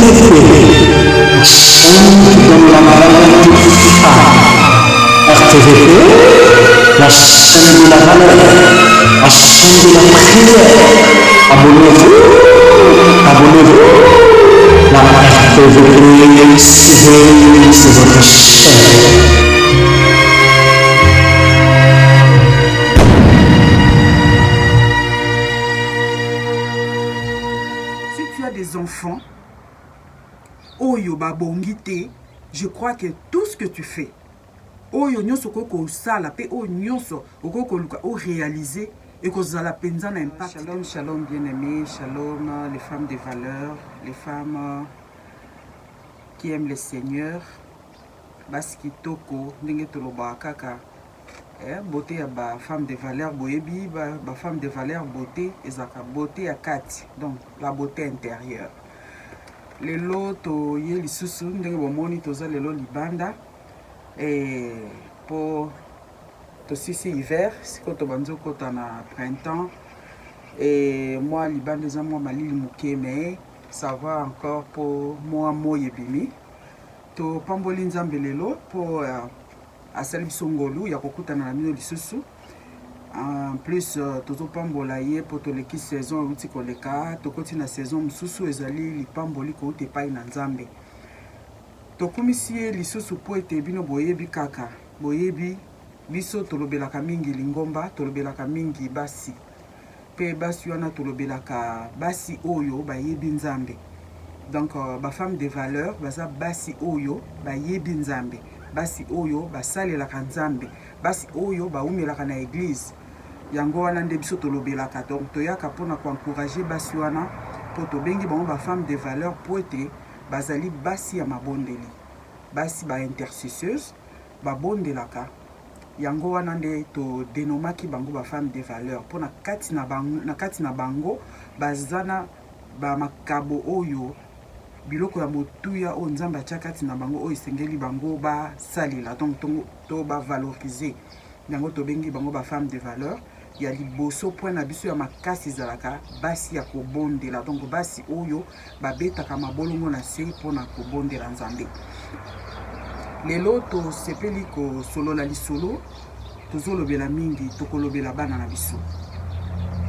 dans la valeur de femme. RTVP, la chaîne de la valeur, la chaîne de la prière. Abonnez-vous, abonnez-vous. La RTVP, c'est votre chaîne. Des enfants, Oyo babongite, je crois que tout ce que tu fais, Oyo nyonso koko sala pe Oyo nyonso koko luka o réaliser et que ça la penza na impact. Shalom, shalom bien-aimés, shalom les femmes de valeur, les femmes qui aiment le Seigneur. Baski toko ndenge toloba kaka. Beauté à ba femme de valeur boyebi ba femme de valeur beauté ezaka beauté à kati, donc la beauté intérieure. Lelo to ye lisusu ndenge bomoni toza lelo libanda et pour to sisi hiver siko to banzo kota na printemps et moi libanda za moi malili muke mais ça va encore pour moi moyebimi to pamboli nzambe lelo pour asali biso ngolu ya kokutana na mino lisusu. En plus tozopambola ye po toleki saison euti koleka tokoti na saison mosusu ezali lipamboli kouta epai na nzambe. Tokumisi ye lisusu po ete bino boyebi kaka boyebi biso tolobelaka mingi lingomba, tolobelaka mingi basi pe basi wana tolobelaka basi oyo bayebi nzambe. Donc bafemme de valeur baza basi oyo bayebi nzambe, basi oyo basalelaka nzambe, basi oyo baumelaka na église. Yango wana nde biso tolobelaka, donc toyaka mpona koencourager basi wana po tobengi bango bafemme de valeur po ete bazali basi ya mabondeli, basi baintercesseuse babondelaka. Yango wana nde todenomaki bango bafemme de valeur mpona kati na bango bazana bamakabo oyo biloko ya motuya oyo nzambe atia kati na bango oyo esengeli bango basalela, donc to bavalorize. Yango tobengi bango bafemme de valeur ya liboso point na biso ya makasi ezalaka basi ya kobondela, donc basi oyo babetaka mabolongo na se mpona kobondela nzambe. Lelo tosepeli kosolola lisolo tozolobela mingi, tokolobela bana na biso.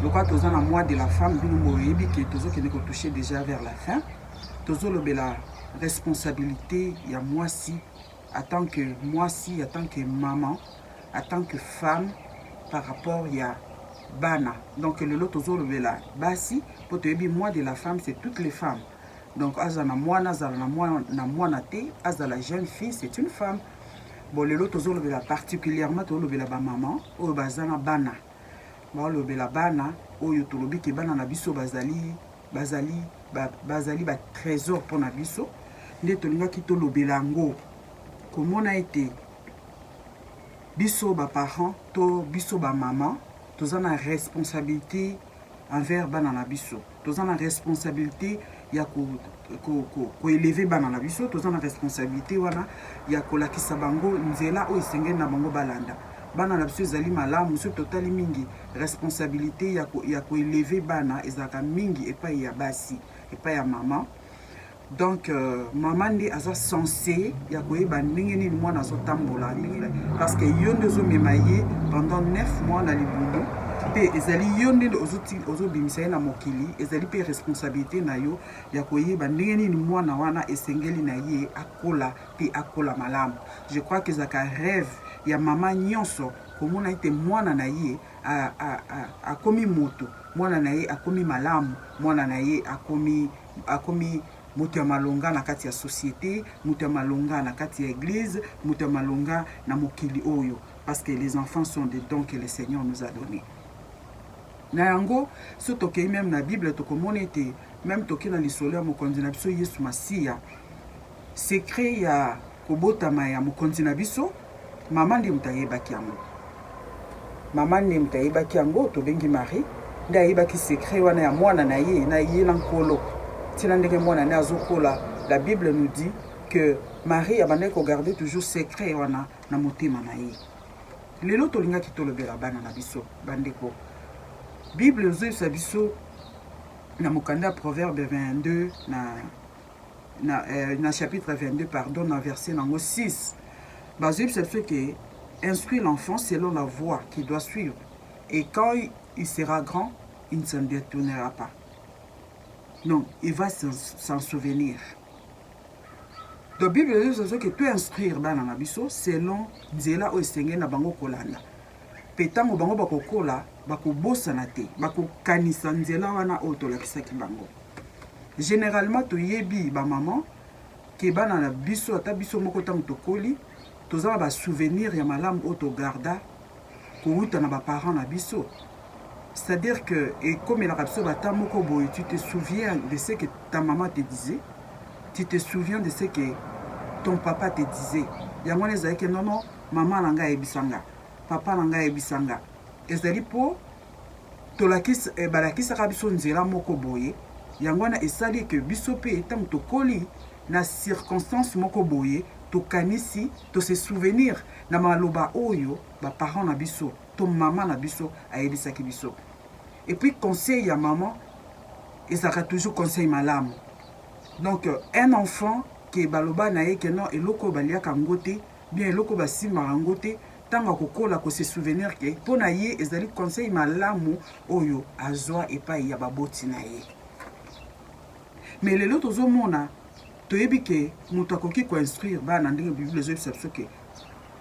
Lokwa toza na mois de la femme bino boyebi ke tozokende kotoucher déjà vers la fin. Tozolobela responsabilité ya mwasi en tant que mwasi, en tant que maman, en tant que femme par rapport ya bana. Donc le lot tozolobela basi po toyebi mois de la femme c'est toutes les femmes. Donc azana mwana na mwana te, azala jeune fille c'est une femme. Bon le lot tozolobela particulièrement tozolobela ba maman oyo bazana bana. Ba lobela bana oyo tolobi ke bana na biso bazali ba trésor pour na biso nde tolingaki tolobela ngo komona ete biso ba parents to biso ba maman toza na responsabilité envers bana na biso, toza na responsabilité ya ko élever bana na biso, toza na responsabilité wana ya kolakisa bango nzela oyo esengeli na bango balanda. Bana na biso ezali malamu so totali mingi responsabilité ya ko élever bana ezaka mingi epai ya basi epai ya maman. Donc maman nde aza censé ya koyeba ndenge nini mwana azotambola parce que yo nde ozomema ye pendant 9 mois na libumu pe ezali yo nde ozobimisa ye na mokili, ezali pe responsabilité na yo ya koyeba ndenge nini mwana wana esengeli na ye akola pe akola malamu. Je crois que ezaka rêve ya mama nyonso komona ete mwana na ye akomi moto, mwana na ye akomi malamu, mwana na ye akomi moto ya malonga na kati ya société, moto ya malonga na kati ya église, moto ya malonga na mokili oyo, parce que les enfants sont des dons que le Seigneur nous a donnés. Na yango so tokei même na Bible tokomona ete même toke na lisolo ya mokonzi na biso Yesu Masiya, secret ya kobotama ya mokonzi na biso mama nde mutayebaki yango. Mama nde mutayebaki yango tobengi Marie nde ayebaki secret wana ya mwana na ye na nkolo. Tina ndenge mwana na azokola, la Bible nous dit que Marie abandaki ko garder toujours secret wana na motema na ye. Lelo tolingaki tolobela bana na biso bandeko. Bible ozoyebisa biso na mokanda Proverbe 22 na na chapitre 22 pardon na verset nango 6 bazoyebi biso que instruire l'enfant selon la voie qu'il doit suivre et quand il sera grand il ne s'en détournera pas. Non, il va s'en souvenir. Donc Bible dit que tu instruire bana na biso selon nzela o esengeli na bango kolanda. Pe tango bango bakokola bakobosana te, bakokanisa nzela wana o tolakisaki bango. Généralement toyebi ba maman ke bana na biso ata biso moko tango tokoli tozala ba souvenir ya malamu o to garda kouta na ba parents na biso. C'est-à-dire que, et comme il a rappelé, tu te souviens de ce que ta maman te disait, tu te souviens de ce que ton papa te disait. Il y a des gens qui non, non, maman langa ebisanga, papa langa ebisanga. Et c'est pour tolakis balakisa rabiso nzela moko boye. Yangwana esali que bisope etam to koli na circonstance moko boye to kanisi to se souvenir na maloba oyo ba parents na biso to maman na biso ayebisaki biso. Et puis conseil à maman et ça sera toujours conseil malamu. Donc un enfant qui est baloba na ye que non eloko balia kangote bien eloko basi marangote tanga kokola ko se souvenir que pona ye ezali conseil malamu oyo azwa et pas ya baboti na ye. Mais les autres hommes toyebi que mutu akoki ko instruire bana ndenge Bible les autres que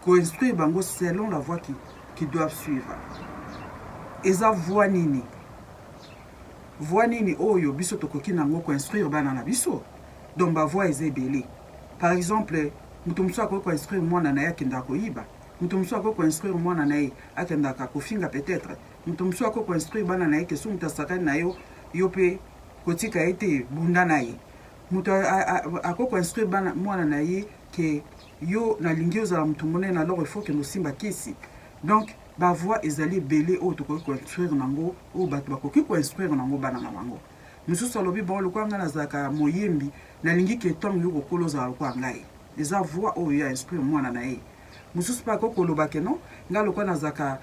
ko instruire bango selon la voie qui doivent suivre. Eza voie nini? Voie nini oyo biso tokoki nango ko instruire bana na biso. Donc ba voie eza ebele. Par exemple, mutu musu akoki ko instruire mwana na ye akenda koyiba. Mutu musu akoki ko instruire mwana na ye akenda kofinga peut-être. Mutu musu akoki ko instruire bana na ye ke soki mutasaka na yo yo pe kotika ete bunda na ye. Mutu akoki ko instruire bana mwana na ye ke yo nalingi ozala mutu monene alors il faut que nosimba kisi. Donc ba voix ezali belé o to ko instruire nango o bato bakoki ko instruire nango bana na bango. Mususu alobi bon lokwa nga nazaka moyembi nalingi ke tong yo kokoloza lokwa ngai. Eza voix o ya instruire mwana na ye. Mususu pa ko koloba ke non nga lokwa nazaka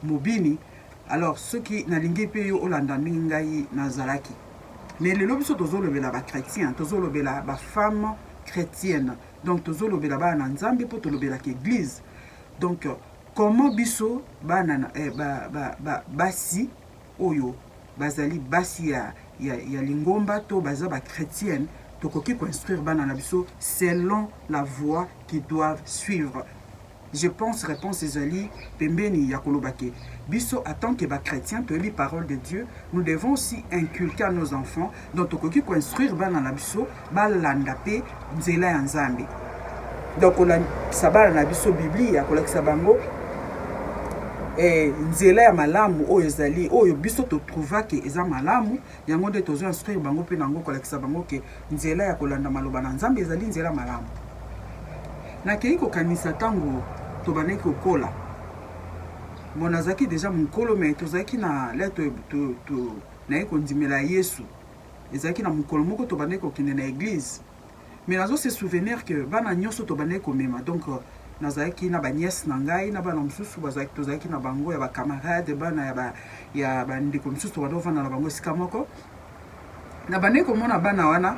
mobini alors ceux qui nalingi pe yo olanda ngai nazalaki. Mais le lobi so tozolobela ba chrétien, tozolobela ba femme chrétienne. Donc tozolobela ba na nzambe po tolobela ke église. Donc comment biso banana basi oyo bazali basi ya lingomba to baza ba chrétienne tokoki ko instruire banana biso selon la voie qu'ils doivent suivre. Je pense réponse ezali pembeni ya kolobake biso en tant que ba chrétien to li parole de Dieu, nous devons aussi inculquer à nos enfants donc tokoki ko instruire banana biso balanda pe nzela ya nzambe. Donc on a sabala na biso biblia ko lakisa bango nzela ya malamu oyo ezali oyo biso to trouva ke eza malamu yango nde tozo instruire bango pe nango kolakisa bango ke nzela ya kolanda maloba na nzambe ezali nzela malamu. Na kei ko kanisa tango to baneki kokola monazaki déjà mukolo mais tozaki na lettre to na eko ndimela Yesu ezaki na mukolo moko to baneki kokende na église mais nazo se souvenir que bana nyonso to baneki komema donc nazaki na ba nièce na ngai na bana mususu bazaki tozaki na bango ya ba camarade bana ya ba ndeko mususu badovana na bango sika moko na baneko mona bana wana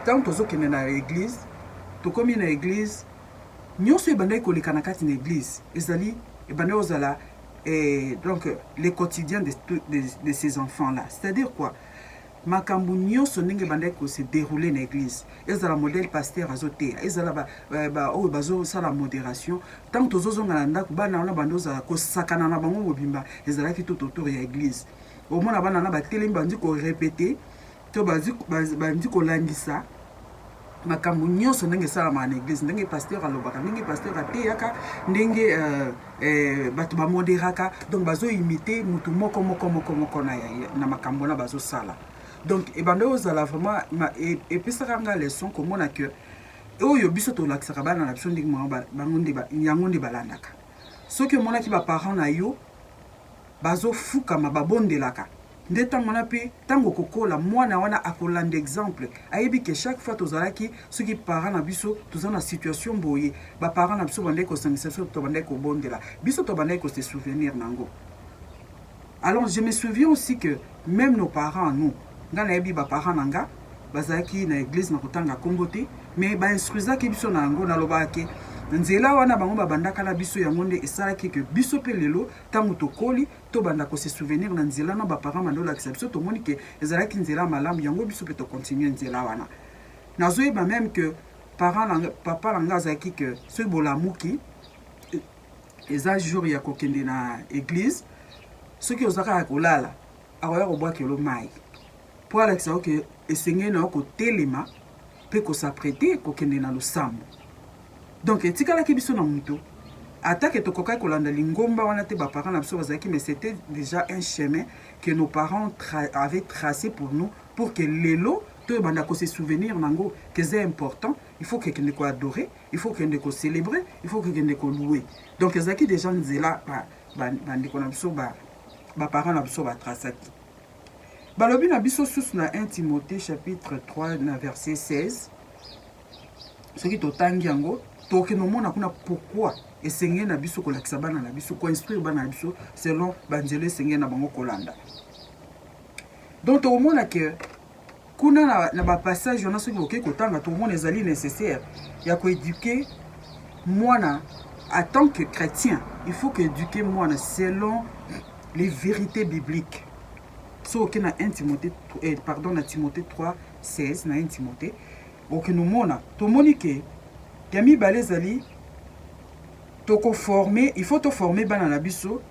tant tozokende na église tokomi na église nyonso ebandaki koleka na kati na église ezali ebandaki ozala donc les quotidiens de ces enfants là, c'est-à-dire quoi makambu nyonso ndenge bandaki ko se dérouler na église ezala modèle pasteur azotea ezala ba o bazo sala modération tant tozozonga na ndako bana wana bandoza ko sakana na bango mobimba ezala ki tout autour ya église au moins bana na ba telemi bandi ko répéter to bandi ko landisa makambu nyonso ndenge sala ma na église ndenge pasteur alobaka ndenge pasteur ateyaka ndenge bato ba modéraka donc bazo imiter mutu moko na makambo na bazo sala. Donc ebande ozala vraiment epesaka nga leçon komona que oyo biso tolakisaka bana na biso ndenge bango nde balandaka soki omonaki baparent na yo bazofukama babondelaka nde ntango wana mpe ntango kokola mwana wana akolanda exemple ayebi ke chaque fois tozalaki soki parent na biso toza na situation boye baparent na biso bandeki kosangisa biso tobandeki kobondela biso tobandeki kose souvenir nango. Alors je me souviens aussi que même nos parents nous nga nayebi baparent nanga bazaki na église na kotanga Kongo te mais ba instruisaki biso na yango na lobaki nzela wana bango babandaka na biso yango nde esalaki ke biso pe lelo tango tokoli to banda ko se souvenir na nzela na ba parents mandola ki biso to moni ke ezalaki nzela malamu yango biso pe to continuer nzela wana nazoyeba même que papa langa azalaki ke soki bolamuki eza jour ya kokende na église soki ozalaka ya kolala akoya kobwakelo mai mpo alakisa oke esengeli na yo kotelema mpe kosaprete kokende na losambo donc etikalaki biso na moto atake tokokaki kolanda lingomba wana te baparents na biso bazalaki mais c'était déjà un chemin que nos parents avaient tracé pour nous pour que lelo to banda ko se souvenir nango que c'est important il faut que kende ko adorer il faut que kende ko célébrer il faut que kende ko louer donc ezalaki déjà nzela bandeko na biso baparents na biso batrasaki balobi na biso susu na 1 Timothée chapitre 3 na verset 16 soki totangi yango tokenomona kuna pourquoi esengeli na biso kolakisa bana na biso koinstruire bana na biso selon banzela esengeli na bango kolanda donc tokomona ke kuna na bapassage wana soki okoki kotanga tokomona ezali nécessaire ya koéduke mwana en tant que chrétien il faut qu'éduquer mwana selon les vérités bibliques so oke na 1 Timothée pardon na Timothée 3 16 na 1 Timothée okenomona tomoni ke ya mibale ezali tokoforme il faut toformer bana na biso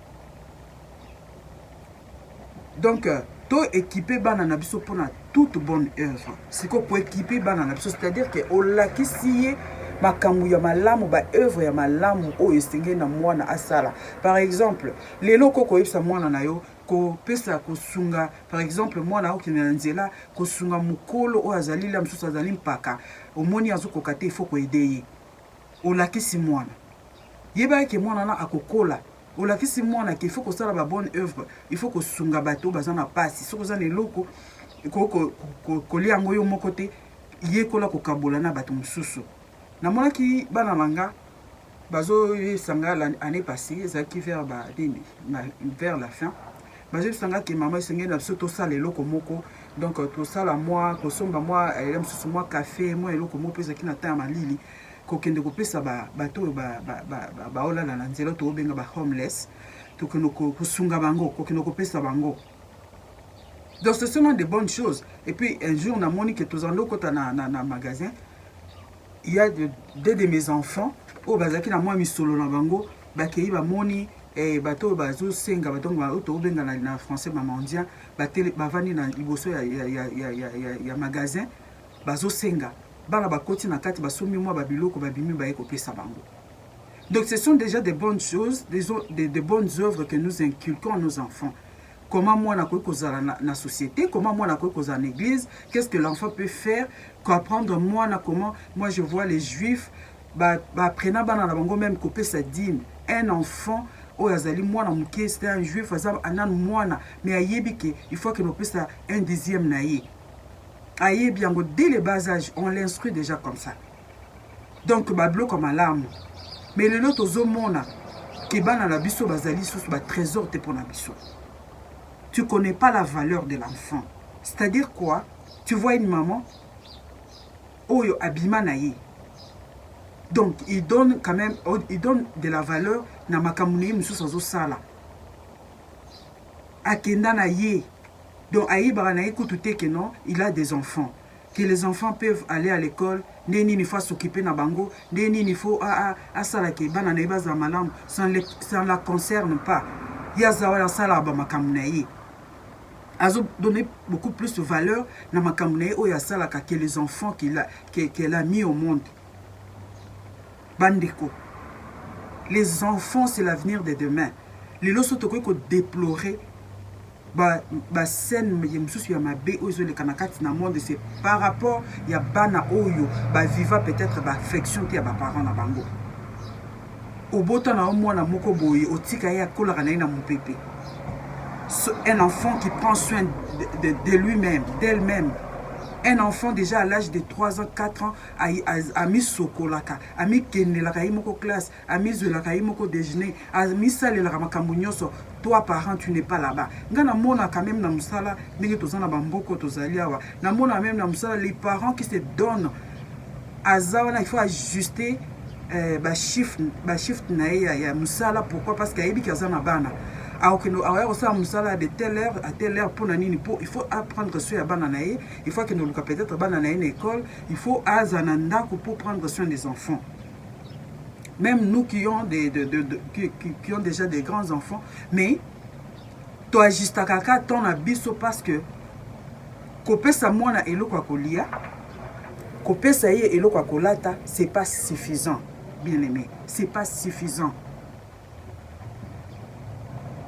donc to équiper bana na biso mpona toute bonne œuvre siko koéquiper bana na biso c'est-à-dire que olakisi ye makambo ya malamu baœuvre ya malamu oyo esengeli na mwana asala par exemple lelo ko koyebisa mwana na yo kopesa kosunga par exemple mwana okende na nzela kosunga mokolo oyo azali la mosusu azali mpaka omoni azokoka te il faut koede ye olakisi mwana yebaki mwana na akokola olakisi mwana ke il faut kosala ba bonne œuvre il faut kosunga bato baza na pasi soki oza na eloko kolia yango yo moko te yekola kokabola na bato mosusu namonaki bana nanga bazoyebisanga l'année passée ezalaki vers la fin bazoyebisanga ke mama esengeli na biso tosala eloko moko donc tosala mwa kosomba mwa ele mosusu mwa café mwa eloko moko mpe ezalaki na ta ya malili kokende kopesa bato oyo baolala na nzela tobenga ba homeless tokende kosunga bango kokende kopesa bango donc c'est seulement de bonnes choses et puis un jour namoni ke tozando kota na magasin il y a deux de mes enfants oyo bazalaki na mwa misolo na bango bakei bamoni bato oyo bazosenga batongo oyo tobenga na français bamandia bavandi na liboso ya magasin bazosenga bana bakoti na kati basombi mwa babiloko babimi baye kopesa bango donc ce sont déjà de bonnes choses de bonnes œuvres que nous inculquons à nos enfants comment moi na koki kozala na société comment moi na koki kozala na église qu'est-ce que l'enfant peut faire qu'apprendre moi na comment moi je vois les juifs baprena bana na bango même kopesa dîme un enfant oyo azali mwana moke c'était un juif aza anani mwana mais ayebi ke il faut que nopesa un dixième na ye ayebi yango dès le bas âge on l'instruit déjà comme ça donc babiloko malamu mais lelo tozomona ke bana na biso bazali susu batrésor te mpona biso tu connais pas la valeur de l'enfant c'est-à-dire quoi tu vois une maman oyo abima na ye donc il donne quand même il donne de la valeur na makambo na ye mosusu azosala akenda na ye donc ayebaka na ye kutu te ke non il a des enfants que les enfants peuvent aller à l'école nde nini faut s'occuper na bango nde nini faut asala ke bana na ye bazala malamu ça la concerne pas ye azawa asalaka bamakambo na ye azo donner beaucoup plus de valeur na makambo na ye oyo asalaka que les enfants qu'elle a mis au monde bandeko les enfants c'est l'avenir de demain lelo so tokoki kodéplorer scène mosusu ya mabe oyo ezoleka na kati na monde c'est par rapport ya bana oyo baviva peut-être baaffection te ya baparents na bango obota na mwana moko boye otika ye akolaka na ye na mopepe un enfant qui prend soin de lui-même d'elle-même Un enfant déjà à l'âge de 3 ans, 4 ans, a mis sokolaka, a mis kenelaka imoko classe, a mis zelaka imoko déjeuner, a mis salelaka makambo nyonso. Toi parent, tu n'es pas là-bas. Ngana mona quand même na musala, ndenge tozana bamboko tozali awa. Na mona même na musala les parents qui se donnent azawana, il faut ajuster shift na ya musala. Pourquoi? Parce qu'il y a des gens bana. Alors que nous avons de telle heure à telle heure pour nani, il faut apprendre soin à bananae. Il faut que nous peut-être bananae une école. Il faut azananda pour prendre soin des enfants. Même nous qui ont qui ont déjà des grands enfants, mais toi juste à kaka ton abisso parce que kopesa mwana eloko kolia, kopesa ye eloko kolata, c'est pas suffisant, bien aimé, c'est pas suffisant.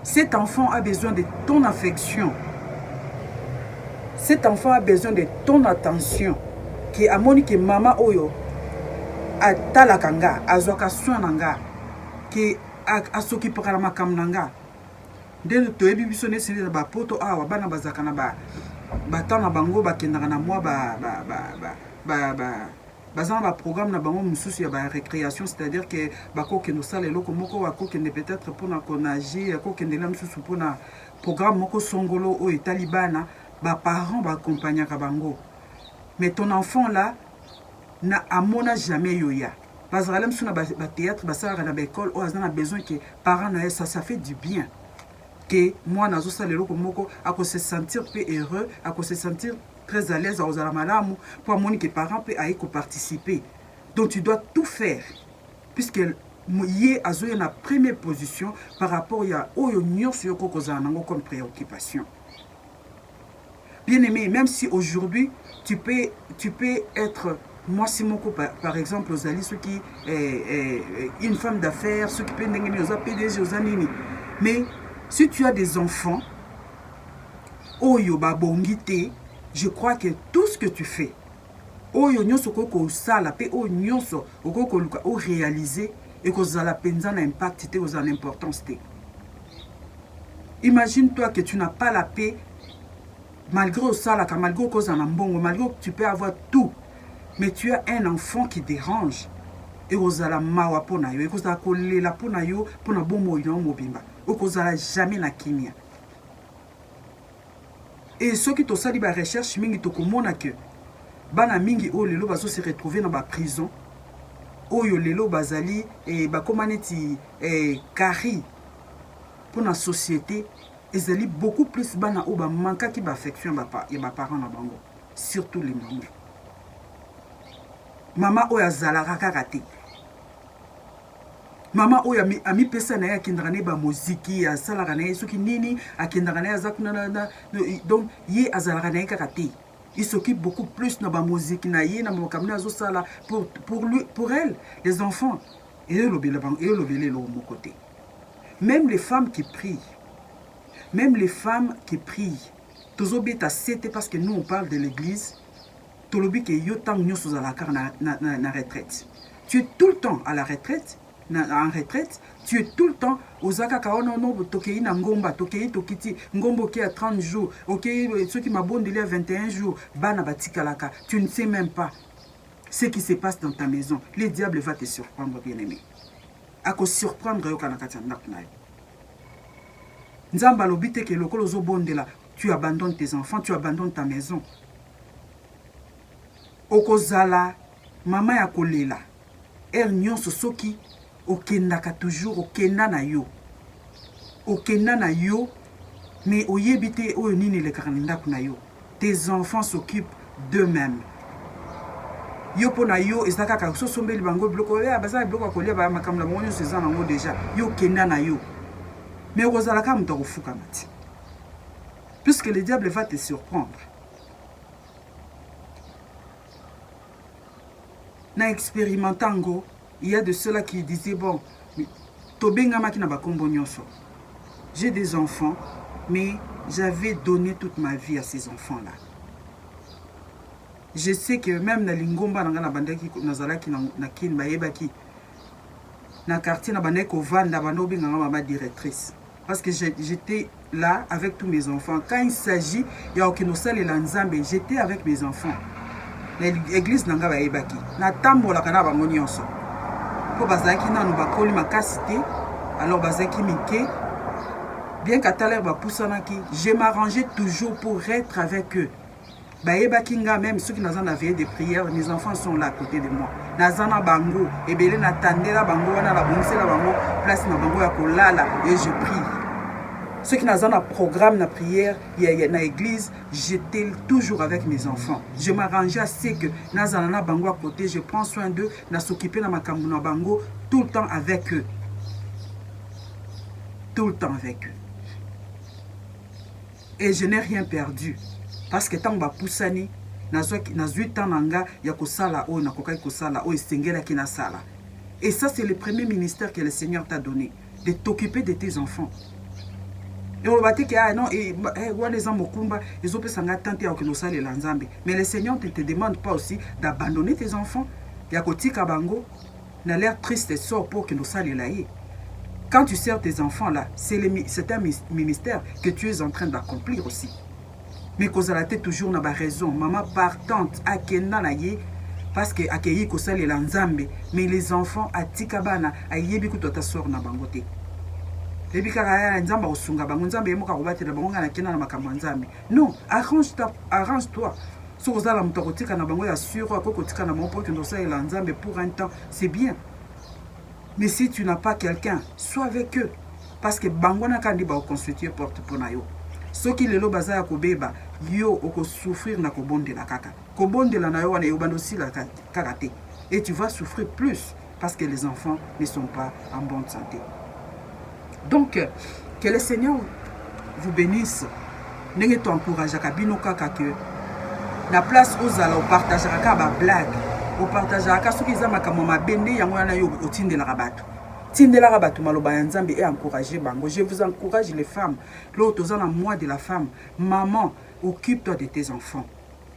Cet enfant a besoin de ton affection. Cet enfant a besoin de ton attention. Qui a moni que maman oyo a talakanga, a zoka soinanga, qui a s'occuper de la makam nanga. Dès que tu es bibisonné, c'est le poto awa bana bazakana ba tana bango ba kendana na moi bazan ba programme na bango mususu ya ba récréation, c'est-à-dire que bako ke no sale loko moko wako ke ne peut-être pour na konager ko ke ndela mususu pour na programme moko songolo o talibana ba parents ba accompagner ka bango. Mais ton enfant là na amona jamais yoya. Bazala mususu na ba théâtre ba sala na ba école o azana besoin que parents na ça fait du bien. Que moi nazo sale loko moko ako se sentir peu heureux, ako se sentir très à l'aise aux alamalamu pour mon que parents peut aller participer. Donc tu dois tout faire puisque yé azoya na première position par rapport à oyo nyonso yoko kozanango comme préoccupation. Bien aimé, même si aujourd'hui tu peux être moi si mon par exemple aux alliés ceux qui une femme d'affaires, ceux qui peuvent n'engager aux PDG aux anini, mais si tu as des enfants oyo babongite, je crois que tout ce que tu fais, oyo nyonso koko sala pe oyo nyonso koko luka o réaliser et que ça la penza na impact te aux en importance te. Imagine-toi que tu n'as pas la paix malgré au sala malgré cause en ambongo, malgré que tu peux avoir tout, mais tu as un enfant qui dérange et aux ala mawa pona yo et que ça kolela pona yo pona bomo yo mobimba ou que ça jamais na kimia. Et ceux qui ont sali ba recherche mingi to komona que bana mingi o lelo bazo se retrouver dans ba prison oyo lelo bazali et ba komaneti kari pour la société ezali beaucoup plus bana o ba manka ki ba affection ba parents na bango, surtout les mamans. Maman o ya zalaka kakate. Maman oya ami pesa na ya kindrane ba muziki ya salaka na soki nini akindrane ya zakuna donc ye azalaka na kakate. Il s'occupe beaucoup plus na ba musique na ye na mokamna zo sala pour lui, pour elle, les enfants et le mon côté. Même les femmes qui prient, tozobeta c'était parce que nous on parle de l'église. Tolobi ke yo tang nyoso za la car na retraite. Tu es tout le temps à la retraite. En retraite, tu es tout le temps aux akakaona no tokei na ngomba tokei tokiti ngombo qui a 30 jours, OK, ceux qui m'abondent à 21 jours, bana batikalaka, tu ne sais même pas ce qui se passe dans ta maison. Le diable va te surprendre, bien-aimé. Ako surprendre yo kana kati ndak na yo. Nzamba lobite ke lokolo zo bondela, tu abandonnes tes enfants, tu abandonnes ta maison. Okozala mama ya kolela. Er nyonso soki okendaka toujours okenda na yo mais oyebite oyo nini le karandako na yo. Tes enfants s'occupent d'eux-mêmes. Yo pona yo ezaka ka so sombeli bango bloko ya baza bloko kolia ba makamla monyo sezana ngo déjà yo kenda na yo mais ozala ka muto kofuka mati puisque le diable va te surprendre. Na expérimentango, il y a de ceux-là qui disaient bon, j'ai des enfants, mais j'avais donné toute ma vie à ces enfants-là. Je sais que même dans l'ingomba na bandaki nazalaki na kin bayebaki na quartier na bandeko vanda banobi ngama ma directrice parce que j'étais là avec tous mes enfants. Quand il s'agit, il y a aucun salle et l'ensemble, j'étais avec mes enfants. L'église n'a pas été bâtie. Na tambo la kana bango nyonso. Po bazaki na no bakoli makasité, alors bazaki mike. Bien qu'à taler ba poussanaki, je m'arrangeais toujours pour être avec eux. Baeba kinga même ceux qui n'ont pas veillé de prière, mes enfants sont là à côté de moi. Nazana bango, et belé na tandela bango, wana la bonse la bango, place na bango ya kolala et je prie. Ceux qui n'ont pas programme na prière, na église, j'étais toujours avec mes enfants. Je m'arrangeais à ce que nazana bango à côté, je prends soin d'eux, na s'occuper na makambu na bango tout le temps avec eux. Tout le temps avec eux. Et je n'ai rien perdu. Parce que tant que poussani, na 8 ans nanga ya kosala o na kokai kosala o esengela ki na sala. Et ça c'est le premier ministère que le Seigneur t'a donné, de t'occuper de tes enfants. Et on va dire que ah non et les gens mokumba ils ont pesanga tante ya konosala le nzambe. Mais le Seigneur ne te demande pas aussi d'abandonner tes enfants. Ya kotika bango na l'air triste et sort pour que nous salions là. Quand tu sers tes enfants là, c'est un ministère que tu es en train d'accomplir aussi. Mais cause la tête toujours n'a pas raison. Maman partante à Kenda na ye parce que accueillir kosa le lanzambe. Mais les enfants à Tikabana à yebi kutota sort na bangote. Lebi kaka nzamba osunga bango nzambe yemoka kobate na bango na kena na makambo nzambe. Non, arrange-toi. Si vous allez me tika na bango ya sûr akoko tika na bango pour que ndosa le lanzambe pour un temps, c'est bien. Mais si tu n'as pas quelqu'un, sois avec eux. Parce que bangwana kandi ba constituer porte pour na yo. Ce qui le baza ya kobeba, yo oko souffrir na kobonde la kaka. Kobonde la na yo wana yo bandosi la kakate. Et tu vas souffrir plus parce que les enfants ne sont pas en bonne santé. Donc, que le Seigneur vous bénisse. N'ayez t'encourage à kabino kaka que la place aux ala au partage à ba blague. Au partage à ceux qui ont ma bende yango na yo au tinde la rabato. Tinde la rabato maloba nzambe et encourager bango. Je vous encourage les femmes. L'autre aux mois de la femme. Maman, occupe-toi de tes enfants.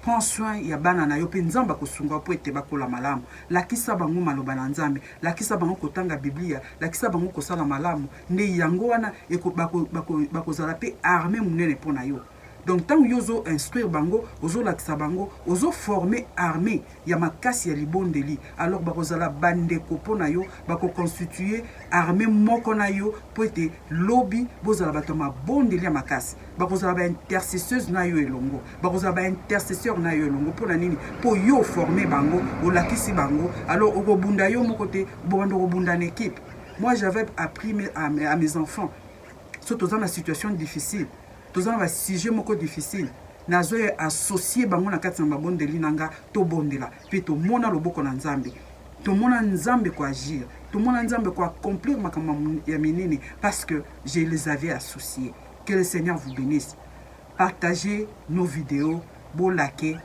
Prends soin ya bana na yo pe nzamba ko sunga po ete bakola malamu. La kisa bango maloba na nzambe. La kisa bango kotanga Biblia. La kisa bango ko sala malamu. Ne yango wana e ko bako zala pe armée munene pona yo. Donc tant que vous instruire bango, vous la bango, vous former armée, ya makasi ya libondeli. Alors bakozala bande kopo na yo, bako constituer armée moko na yo pour être lobby, bozala batoma bondeli ya makasi. Bakozala ba intercesseuse na yo elongo, bakozala ba intercesseur na yo elongo pour na nini? Pour yo former bango, ou lakisi bango. Alors oko bunda yo mon côté, bobando ko bunda en équipe. Moi j'avais appris à mes enfants, surtout dans la situation difficile. Tous un sujet moko difficile. Nazo associé bango na kati na bondeli nanga to bondela. Puis to mona loboko na nzambe. To mona nzambe ko agir. To mona nzambe ko accomplir makambo ya minini parce que je les avais associés. Que le Seigneur vous bénisse. Partagez nos vidéos, bo liker.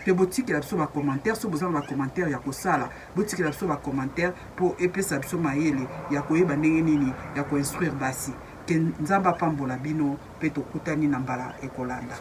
Pe botiki la biso ba commentaire, so besoin ba commentaire ya ko sala. Botiki la biso ba commentaire pour epesa biso mayele ya ko yeba ndenge nini ya ko instruire basi. Que nzamba pambola bino pe tokutani na mbala ekolanda.